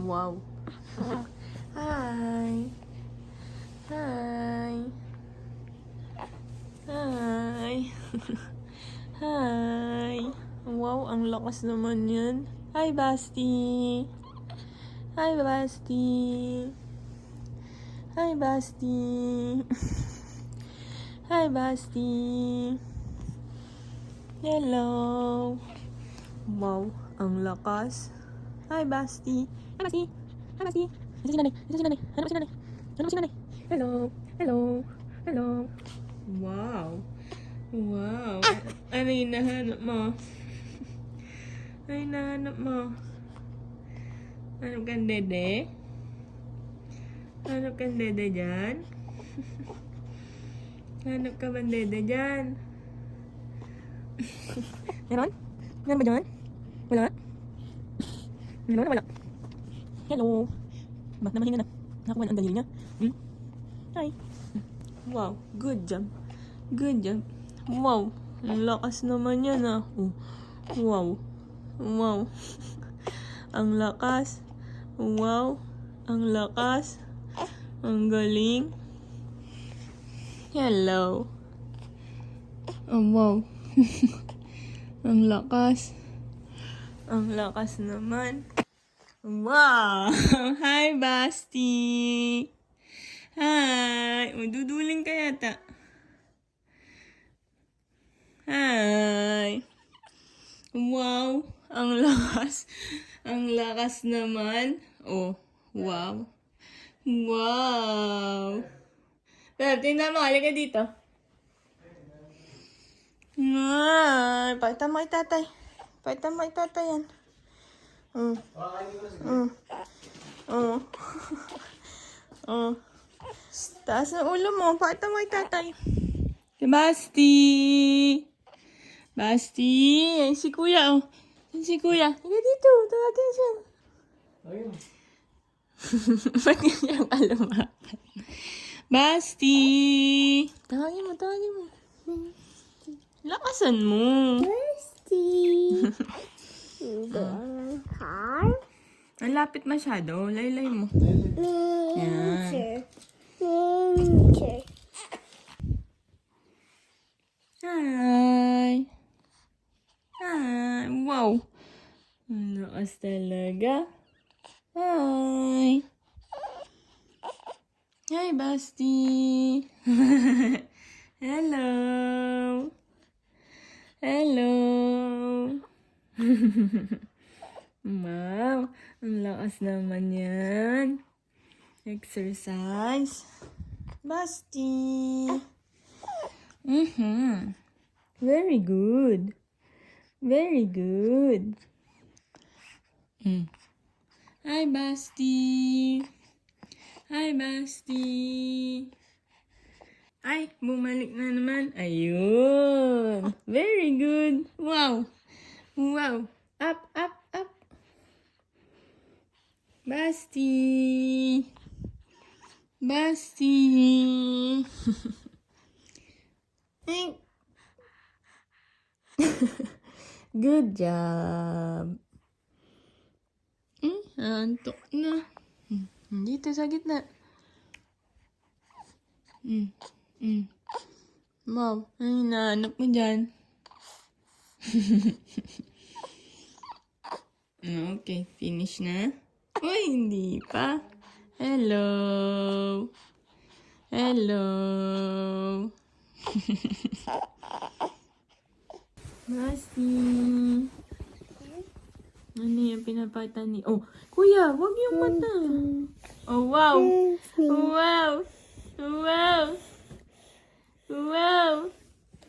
Wow. Hi. Hi. Hi. Hi. Wow, ang lakas naman yan. Hi, Basti. Hi, Basti. Hi, Basti. Hi, Basti. Hello. Wow, ang lakas. Hi, Basti. Hi, Basti. Hi, Basti. Ito si nanay. Ito si nanay. Hanap si nanay. Hanap si nanay. Hello. Hello. Hello. Wow. Wow. Ano yung nahanap mo? Ano yung nahanap mo? Hanap kang dede? Hanap kang dede dyan? Hanap ka bang dede dyan? Meron? Meron ba dyan? Wala? Meron na wala? Hello. Ba't naman hinga na? Nakakuha na ang daliri niya? Hi. Wow. Good job. Good job. Wow. Ang lakas naman yan ah. Oh. Wow. Wow. Ang lakas. Wow. Ang lakas. Ang galing. Hello. Oh, wow. Ang lakas. Ang lakas naman. Wow! Hi, Basti! Hi! Maduduling ka yata. Hi! Wow! Ang lakas. Ang lakas naman. Oh, wow. Wow! Pero, tingnan mo. Halika dito. Ay, pakita mo kay tatay. Pakita mo kay tatay yan. Oh. Oh. Taas ng ulo mo. Pakita mo kay tatay. Si Basti. Basti. Ay, si kuya, oh. Yan si kuya. Higa dito. Tawagin siya. Ayun. Ba't ganyan ka lumapat? Basti. Tawagin mo, tawagin mo. Lakasan mo. Thirsty. Car. Ang lapit masyado. Laylay mo. Nature. Nature. Hi. Hi. Wow. Ang lakas talaga. Hi. Hi, Basti. Hello. Hello. Wow. Ang lakas naman yan. Exercise. Basti. Very good. Very good. Hi, Basti. Hi, Basti. Ay, bumalik na naman. Ayun. Very good. Wow. Wow. Up, up, up. Basti. Basti. Good job. Antok na. Dito sa gitna. Wow, ano hinahanap mo dyan? Okay, finish na? Uy, hindi pa. Hello. Hello. Basti. Ano yung pinapata ni... Oh, kuya, wag yung mata. Oh, wow. Wow. Wow. Wow.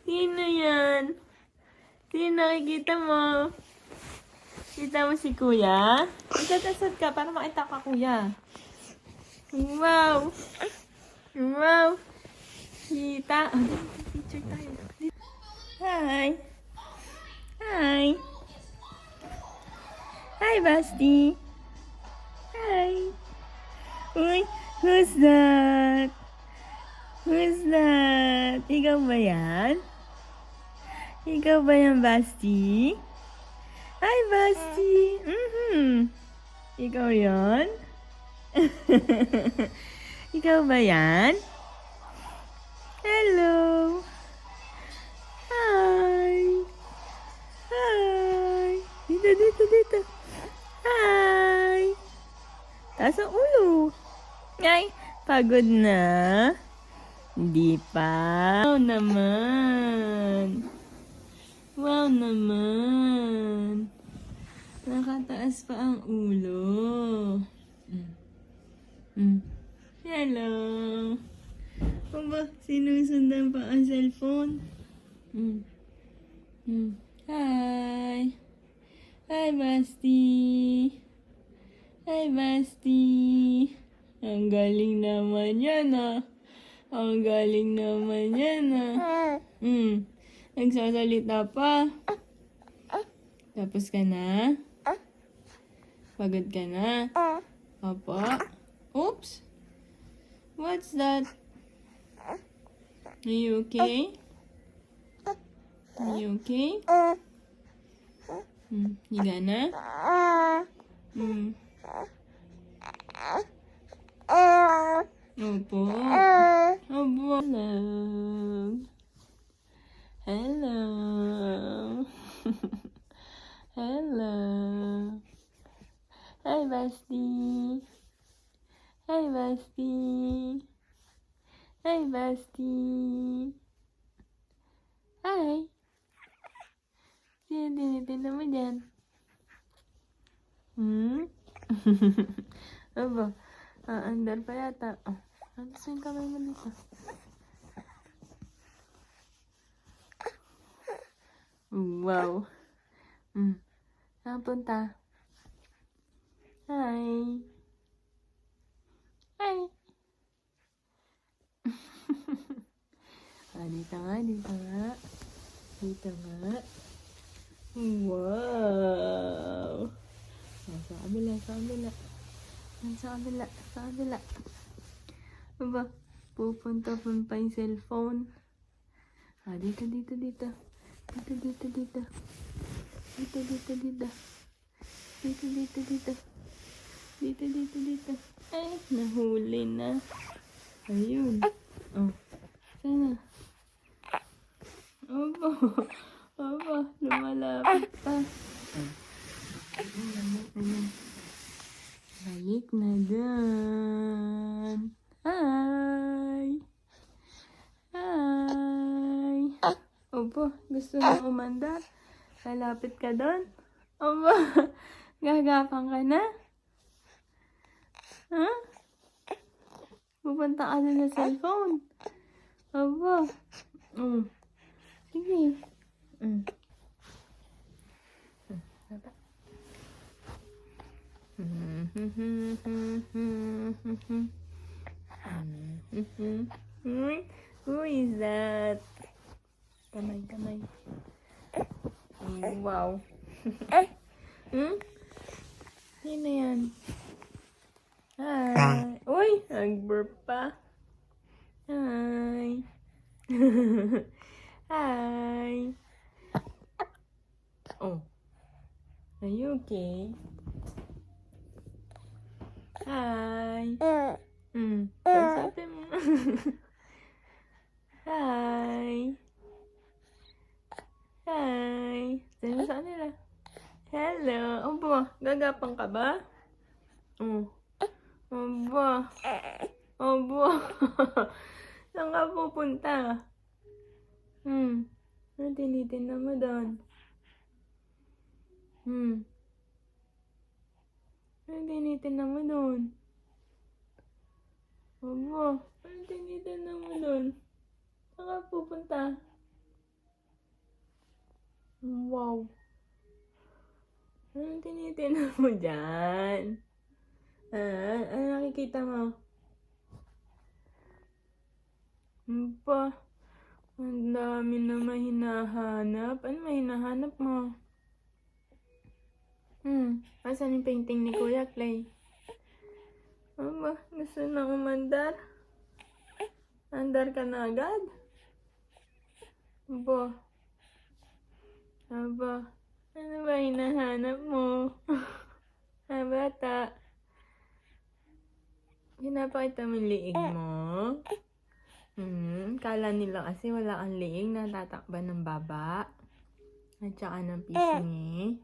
Sino yan? Sino nakikita mo? Kita mo si kuya? Itatasad ka para makita ka, kuya. Wow. Wow. Kita. Oh, picture tayo. Hi. Hi. Hi, Basti. Hi. Uy, who's that? Who's that? Ikaw ba yan? Ikaw ba yan, Basti? Hi, Basti. Ikaw yan? Ikaw ba yan? Hello! Hi! Hi! Dito, dito, dito. Hi! Taas ang ulo. Ay, pagod na? Hindi pa. Wow naman. Wow naman. Nakataas pa ang ulo. Hello. Aba, sinusundan pa ang cellphone. Hi. Hi, Basti. Hi, Basti. Ang galing naman yan, ah. Ang galing naman yan, ah. Nagsasalita pa. Tapos ka na? Pagod ka na? Apa? Oops. What's that? Are you okay? Are you okay? Higa na? Opo. Opo. Hello. Hello. Hello. Hi, Basti. Hi, Basti. Hi, Basti. Hi. Sino tinitin mo dyan? Aba, andar pa yata. Oh, ano yung kamay mo dito? Wow. Saan punta? Hi. Hi. Dito nga, dito nga. Dito nga. Wow. Sa kabila, sa kabila. Sa kabila, sa kabila. Aba, pupunta pa yung cellphone. Dito, dito, dito. Dito, dito, dito. Dito, dito, dito. Dito, dito, dito. Dito, dito, dito. Ay, nahuli na. Ayun. Oh, sana. Opo. Opo, lumalapit pa. Ayan. Balik na dun. Hi! Hi! Opo, gusto mo umandar? Lalapit ka doon? Opo, gagapang ka na? Ha? Pupunta ka na sa cellphone? Opo. Sige. Who is that? Kamay, kamay. Wow. Sino yan? Hi. Uy, nag-burp pa. Hi. Hi. Oh. Are you okay? Hi. Kausapin mo. Hi. Hi. Sabi mo sa kanila. Hello. Obo, gagapang ka ba? Obo. Obo. Saan ka pupunta? Ano tinitin mo doon? Ano tinitin mo doon? Obo. Ano tinitin mo doon? Saan ka pupunta? Wow. Anong tinitin mo dyan? Ano nakikita mo? Pa, ang dami na mahinahanap. Ano mahinahanap mo? Asan yung painting ni Kuya Clay? Aba, gusto na umandar? Andar ka na agad? Aba. Aba, ano ba hinahanap mo? Bata. Pinapakita mo yung liig mo. Kala nila kasi wala kang liig, natatakban ng baba. At saka ng pisngi.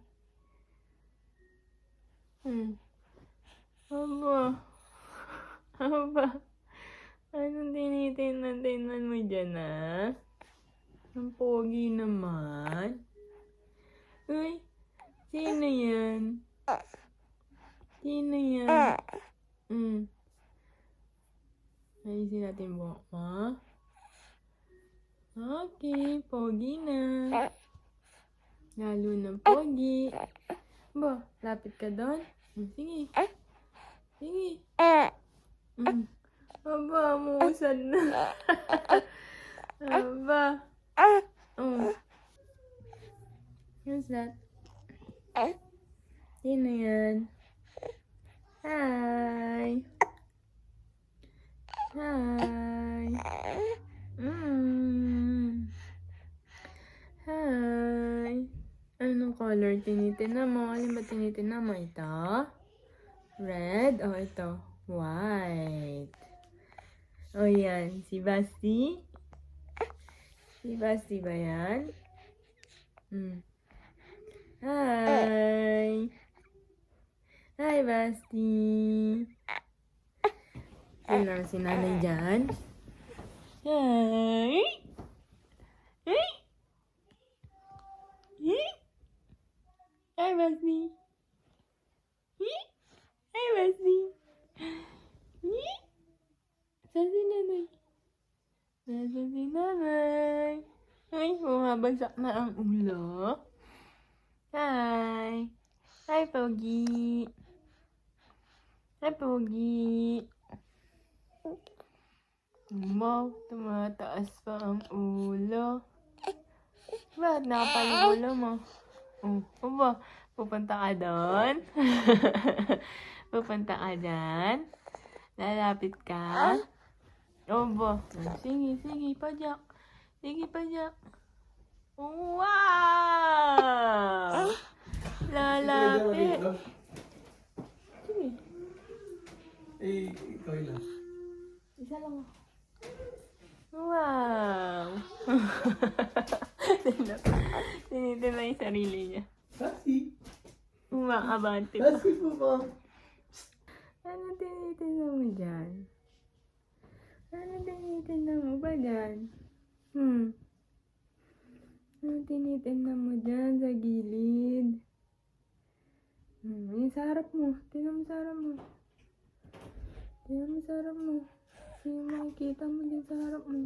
Aba. Aba. Anong tinitin-tinan mo dyan, ha? Ang pogi naman. Uy, sino yan? Sino yan? Ayusin natin buhok mo. Okay, pogi na. Lalo ng pogi. Ba, lapit ka doon. Sige. Sige. Aba, musad na. Aba. Who's that? Sino yan? Hi. Hi. Hi. Anong color tinitingnan mo? Alin ba tinitingnan mo? Ito? Red? O ito? White. O yan. Si Basti? Si Basti ba yan? Hi. Hi, Basti. Sino si nanay dyan? Hi. Hi. Hi, Basti. Hi, Basti. Saan si nanay? Saan si nanay? Ay, bumabagsak na ang ulo. Hi. Hi, Pogi. Hi, Pogi. Tumataas pa ang ulo. Bakit nakapal yung ulo mo? Pupunta ka doon? Pupunta ka doon? Lalapit ka? Sige, pajak. Sige, pajak. Wow! Lalapit. Sige. Ikaw lang. Isa lang. Wow! Tinitin yung sarili niya. Kasi Umakabante pa. Kasi po ba? Ano tinitin mo dyan? Ano tinitin mo ba dyan? Ano tinitin mo dyan sa gilid? Yung sa harap mo. Tingnan mo sa harap mo. Tingnan mo sa harap mo. Yung makikita mo dyan sa harap mo.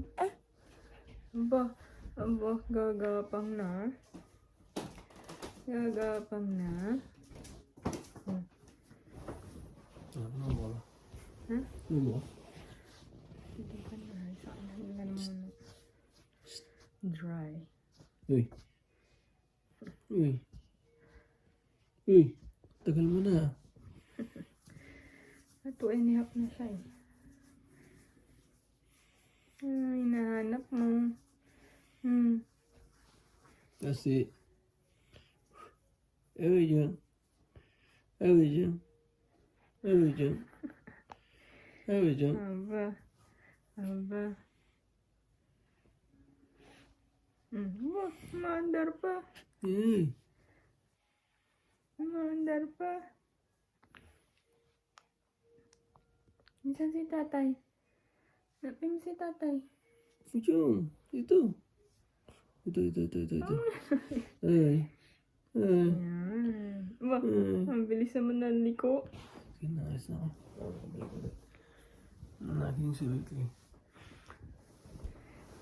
Aba, gagapang na. Gagapang na. Ano mo? Ha? Ano mo? Hindi ka na. Saan na naman. Dry. Uy. Uy. Uy. Tagal mo na. 2.5 na siya eh. Ay, hinahanap mo. Kasi Ewe dyan. Ewe dyan. Ewe dyan. Ewe dyan. Aba. Maandar pa. Maandar pa. Minsan si tatay. Napin si tatay. Diyan. Ito. Ito. Ay. Yan. Aba, ang bilis naman ng liko. Kinayos na ako. Naging si Weekly.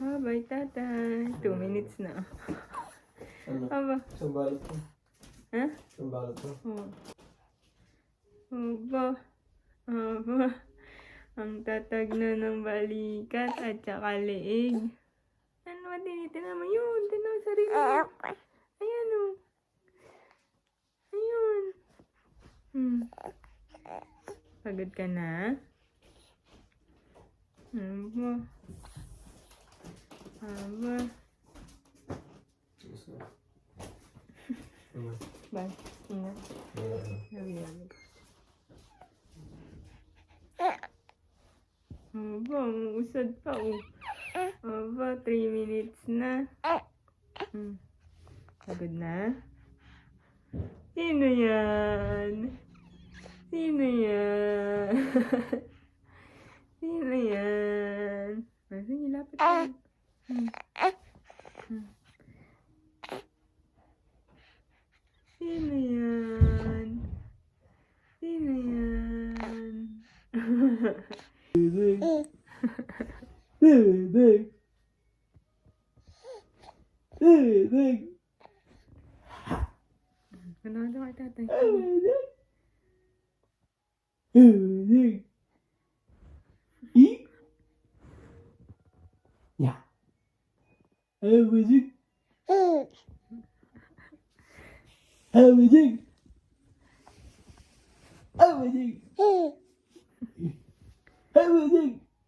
Bye tatay. 2 minutes na. Ano? Aba. Isang balot ko. Ha? Isang balot ko. Aba. Ang tatag na ng balikat at saka leeg. Ano ba tinitin mo yun? Tinan mo sarili mo. Ayan o. Ayun. Pagod ka na? Aba. Bye. Ingat. Love you. Aba, usad pa oh. Aba, 3 minutes na. Pagod na? Sino yan? Sino yan? Sino yan? Sige, lapit ka. Sino yan? Sino yan? Ano kay tatay? Ja. Muziek. Muziek. Muziek. Muziek. Muziek.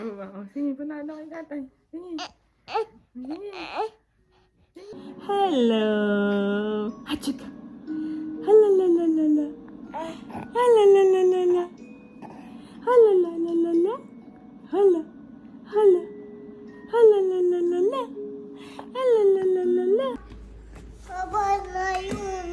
Oh, sige, panalo kay tatay. Sige. Sige. Hello. Hachika. Halalalala. Halalalala. Halalalala. Hala. Hala. Halalalala. Halalalala. Baba na yun.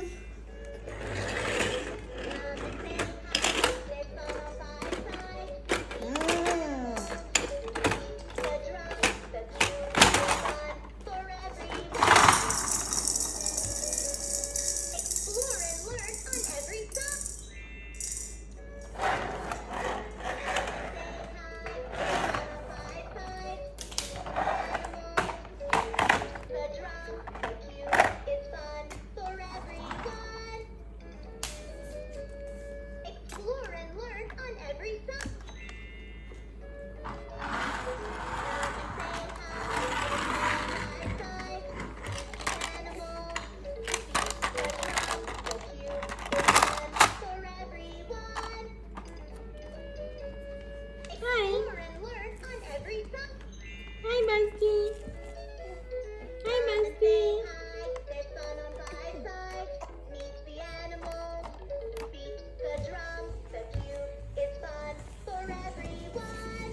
Hi, Bestie. Hi, Bestie. There's fun on five sides. Meet the animals. Beat the drum. The cube is fun for everyone.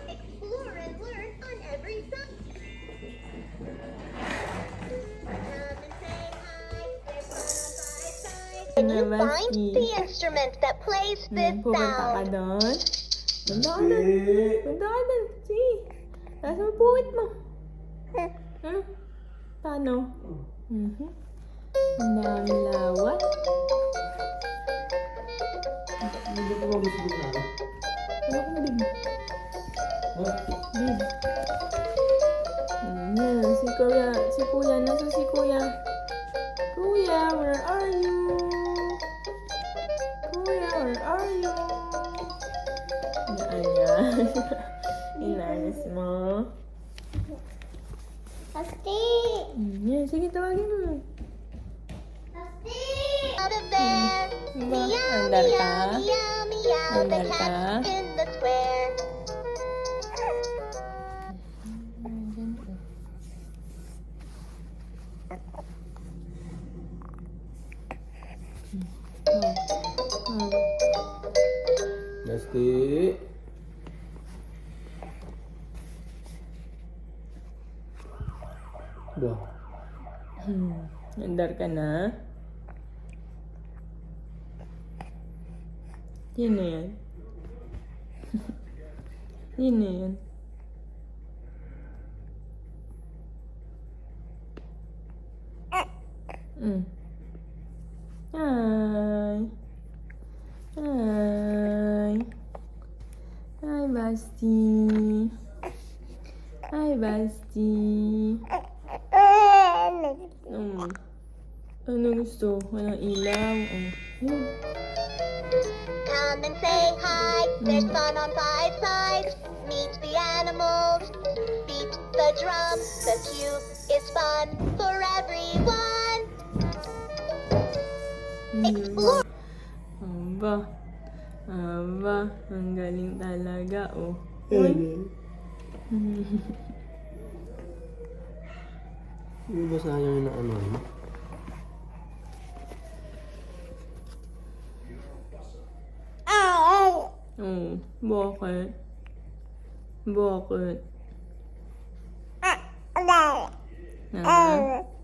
Explore and learn on every side. Come and say hi. There's fun on five sides. Can you find the instrument that plays this Pupunta ka sound? doon? Punta ka doon. Punta ka doon. Sige. Nasa mo puwit mo. Paano? Ang dami lawat. Hindi ko magustuhan na. Ano kong big? Ha? Big. Ayan, si kuya, nasa si kuya? Kuya, where are you? Kuya, where are you? Yan. Inaayos mo. Asti! Yan, sige, tawagin mo. Asti! Out of there. Ba, Meow, andar ka? meow, meow, meow. The Andar ka? cat's in the square. Basti. Udah. Andar ka na? Sino yan? Sino yan? Hi. Hi. Hi, Basti. Hi, Basti. Ano gusto? Walang ilaw. Yun. Come and say hi. There's fun on five sides. Meet the animals. Beat the drum. The cube is fun for everyone. Explore. Ba? Aba, ang galing talaga, oh. Hindi ba sayang na ano? Oh, bakit? Bakit?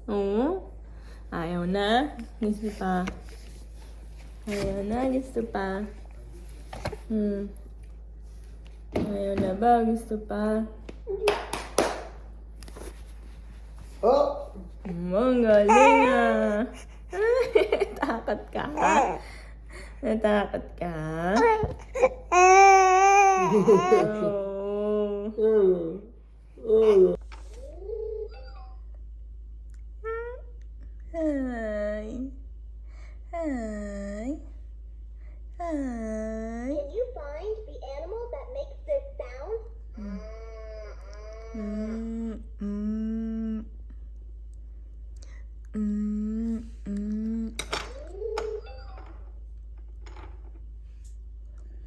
Oo? Ayaw na? Gusto pa? Ayaw na? Gusto pa? Ayaw na ba? Gusto pa? Oh! Ang galing ah! Takot ka? Natakot ka? Oh. Hi. Hi. Hi. Can you find the animal that makes this sound?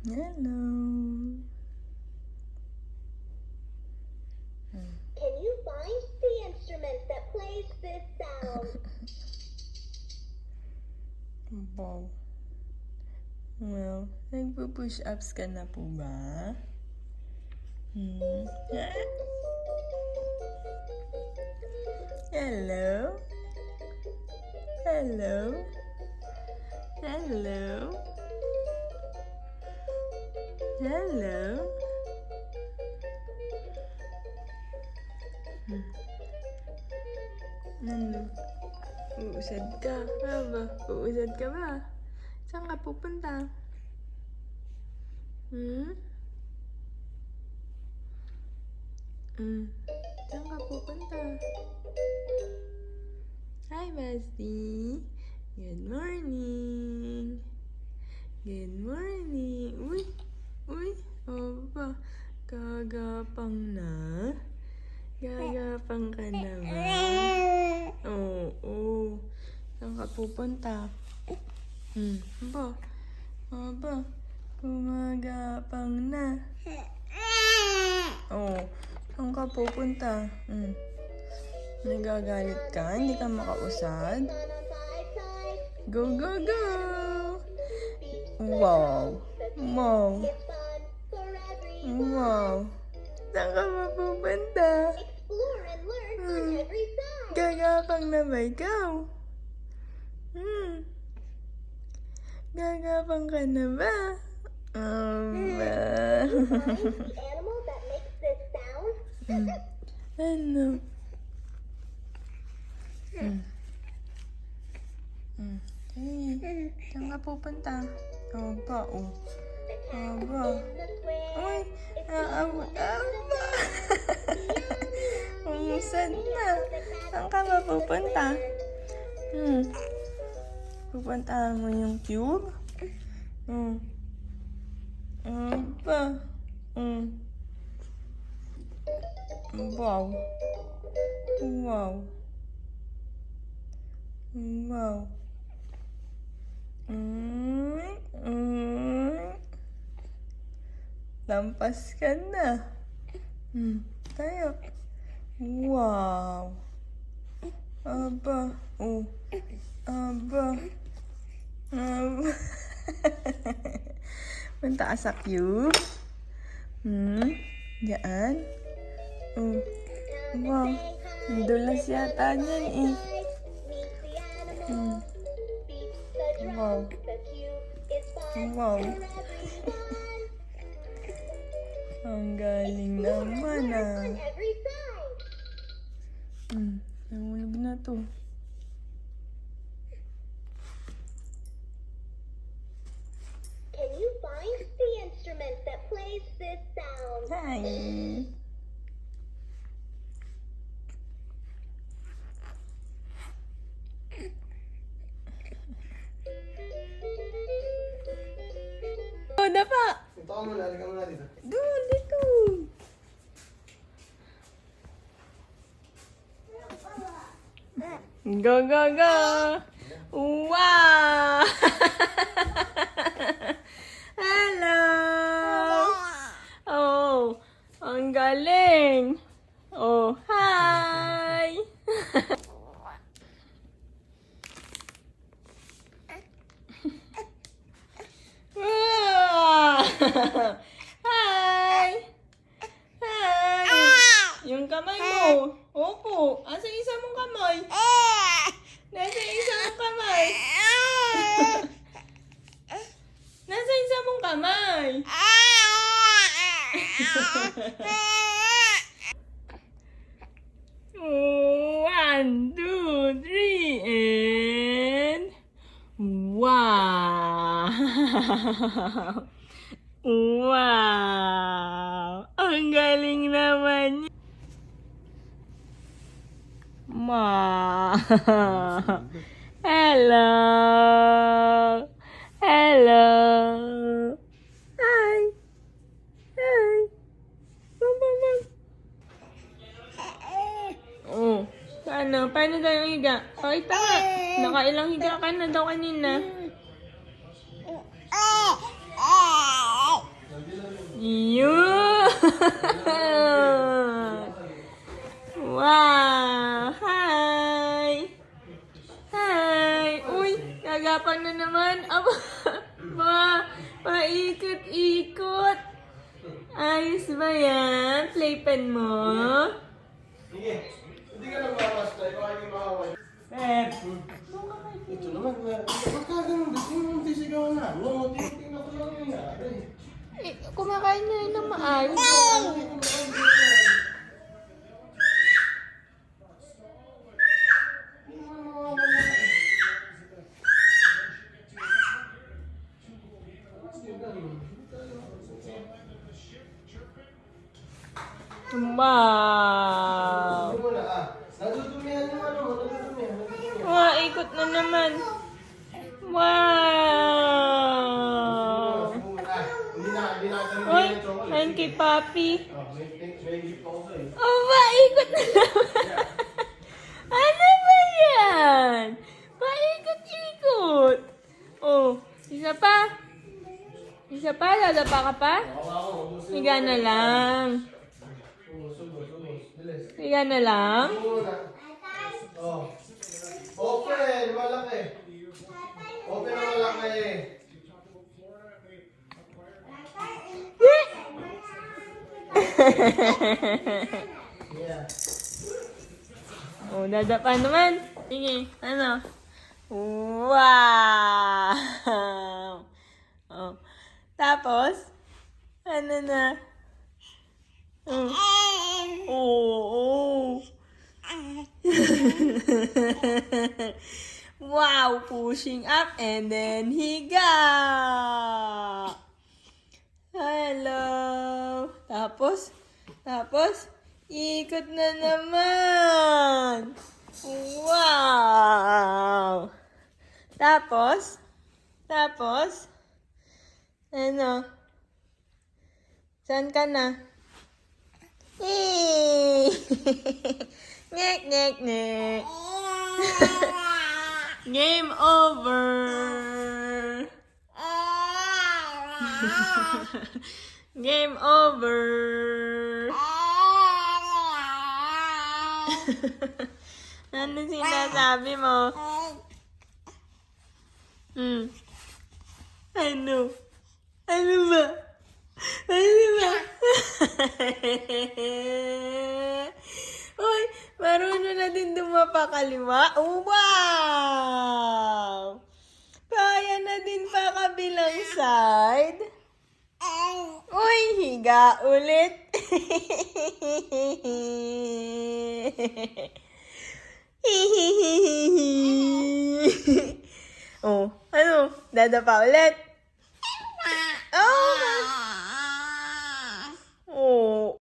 Hello. Can you find the instrument that plays this sound? Wow. Well, nagpo-push ups ka na po ba? Hello? Hello? Hello? Hello? Ano? Uusad ka? Ba? Uusad ka ba? Saan ka pupunta? Saan ka pupunta? Hi, Basti. Good morning. Good morning. Uy! Uy! Aba, gagapang na? Gagapang ka na ba? Oo. Saan ka pupunta? Aba, gumagapang na. Oo. Saan ka pupunta? Nagagalit ka? Hindi ka makausad? Sun on five sides. Go, go, go! Wow! Wow! It's fun for everyone. Wow! Saan ka mapupunta? Explore and learn on every side. Gagapang na ba ikaw? Gagapang ka na ba? Aba. Find the animal that makes this sound. Ano? Saan ka pupunta? Aba, oh. Aba. The square. Uy! Aba! Umusad na. Saan ka mapupunta? Pupuntahan mo yung cube? Aba. Wow. Wow. Wow. Lampas ka na. Tayo. Wow. Aba. Oh. Aba. Aba. Punta ka sa cube. Diyan. Oh. Wow. Ang dulas yata niyan eh. Meet the animal. Beat the drum. Wow. The cube is fun Wow. for everyone. Ang galing naman ah. On every side. Nahulog na to. Can you find the instrument that plays this sound? Hi. Oh, dapa! Ito ka muna, halika muna dito. Doon, dito. Go, go, go! Wow! Hello! One, two, three, and wow! Wow! Ang galing naman niya. Ma! Hello! Hello! Hi! Hi! Bang, bang, bang. Oh, paano? Paano tayo higa? Pakita nga. Nakailang higa ka na daw kanina. Yun! Wow! Hi! Hi! Uy! Gagapang na naman. Aba! Paikot-ikot. Ayos ba yan? Playpen mo? Sige. Hindi ka lang makakasta. Ikaw ay makakaway. Pep! Ito naman. Ba't ka ganun? Ba't yung tisigaw na? No, tingnan ko lang nangyari. Eh, kumakain na yun ng maayos. Wow! Ano mo na ah? Nadudumihan yung ano mo. Nadudumihan. Wow, ikot na naman. Wow! Hindi na Uy, ayun kay Papi. May gift ako sa'yo. Oh, paikot na naman. Ano ba yan? Paikot-ikot. Oh, isa pa. Isa pa, dadapa ka pa? Higa na lang. Higa na lang. Oh. Open, malaki. Open na malaki. Yeah. Oh, dadapa naman. Sige, ano? Wow! Oh. Tapos, ano na? Oh. Oh. Wow! Pushing up and then higa! Hello! Tapos, ikot na naman! Wow! Tapos, ano? Saan ka na? Ngek, ngek, ngek. Game over. Game over. Ano sinasabi mo? Ano? Ano ba? Ano ba? Uy, marunong na din dumapakaliwa. Oh, wow! Kaya na din pa kabilang side. Uy, higa ulit. Oh, ano? Dadapa ulit.